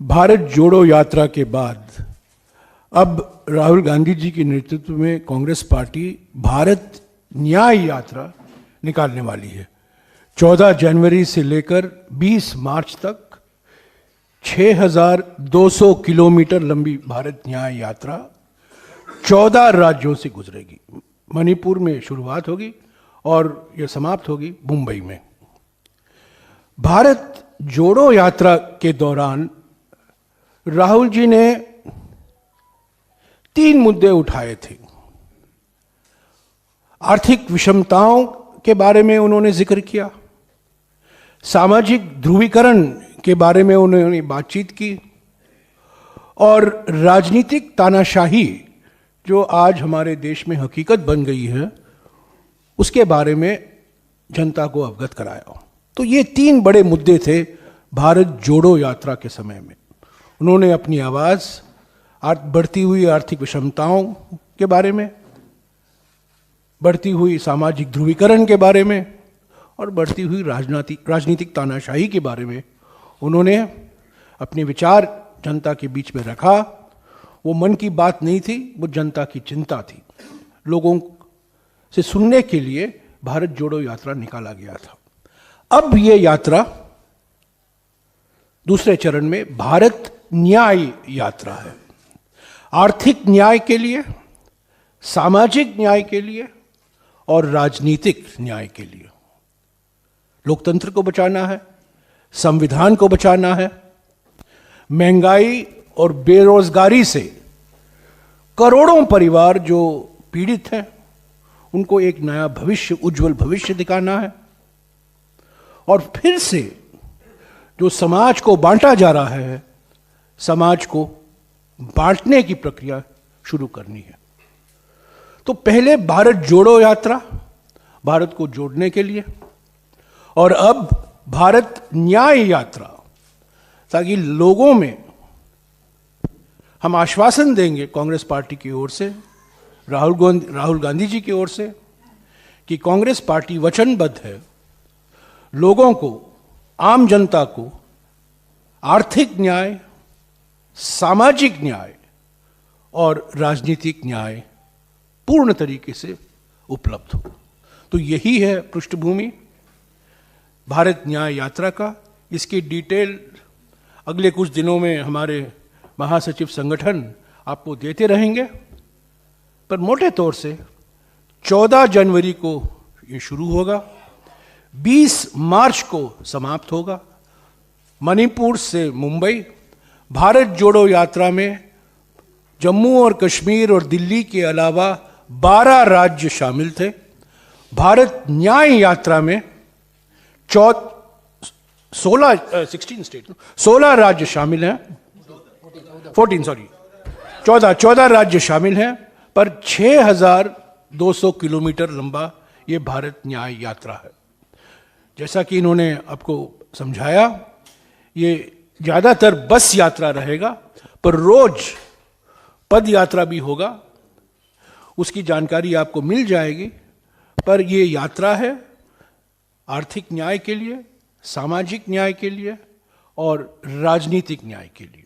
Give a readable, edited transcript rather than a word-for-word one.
भारत जोड़ो यात्रा के बाद अब राहुल गांधी जी के नेतृत्व में कांग्रेस पार्टी भारत न्याय यात्रा निकालने वाली है। 14 जनवरी से लेकर 20 मार्च तक 6,200 किलोमीटर लंबी भारत न्याय यात्रा 14 राज्यों से गुजरेगी। मणिपुर में शुरुआत होगी और यह समाप्त होगी मुंबई में। भारत जोड़ो यात्रा के दौरान राहुल जी ने 3 मुद्दे उठाए थे। आर्थिक विषमताओं के बारे में उन्होंने जिक्र किया, सामाजिक ध्रुवीकरण के बारे में उन्होंने बातचीत की और राजनीतिक तानाशाही जो आज हमारे देश में हकीकत बन गई है उसके बारे में जनता को अवगत कराया। तो ये 3 बड़े मुद्दे थे भारत जोड़ो यात्रा के समय में। उन्होंने अपनी आवाज़ बढ़ती हुई आर्थिक विषमताओं के बारे में, बढ़ती हुई सामाजिक ध्रुवीकरण के बारे में और बढ़ती हुई राजनीतिक तानाशाही के बारे में उन्होंने अपने विचार जनता के बीच में रखा। वो मन की बात नहीं थी, वो जनता की चिंता थी। लोगों से सुनने के लिए भारत जोड़ो यात्रा निकाला गया था। अब ये यात्रा दूसरे चरण में भारत न्याय यात्रा है। आर्थिक न्याय के लिए, सामाजिक न्याय के लिए और राजनीतिक न्याय के लिए। लोकतंत्र को बचाना है, संविधान को बचाना है। महंगाई और बेरोजगारी से करोड़ों परिवार जो पीड़ित हैं उनको एक नया भविष्य, उज्जवल भविष्य दिखाना है। और फिर से जो समाज को बांटा जा रहा है, समाज को बांटने की प्रक्रिया शुरू करनी है। तो पहले भारत जोड़ो यात्रा भारत को जोड़ने के लिए, और अब भारत न्याय यात्रा, ताकि लोगों में हम आश्वासन देंगे कांग्रेस पार्टी की ओर से, राहुल गांधी जी की ओर से, कि कांग्रेस पार्टी वचनबद्ध है लोगों को, आम जनता को आर्थिक न्याय, सामाजिक न्याय और राजनीतिक न्याय पूर्ण तरीके से उपलब्ध हो। तो यही है पृष्ठभूमि भारत न्याय यात्रा का। इसकी डिटेल अगले कुछ दिनों में हमारे महासचिव संगठन आपको देते रहेंगे, पर मोटे तौर से 14 जनवरी को ये शुरू होगा, 20 मार्च को समाप्त होगा। मणिपुर से मुंबई। भारत जोड़ो यात्रा में जम्मू और कश्मीर और दिल्ली के अलावा 12 राज्य शामिल थे। भारत न्याय यात्रा में 16 राज्य शामिल हैं, 14 राज्य शामिल हैं, पर 6,200 किलोमीटर लंबा ये भारत न्याय यात्रा है। जैसा कि इन्होंने आपको समझाया, ये ज़्यादातर बस यात्रा रहेगा, पर रोज पद यात्रा भी होगा। उसकी जानकारी आपको मिल जाएगी। पर ये यात्रा है आर्थिक न्याय के लिए, सामाजिक न्याय के लिए और राजनीतिक न्याय के लिए।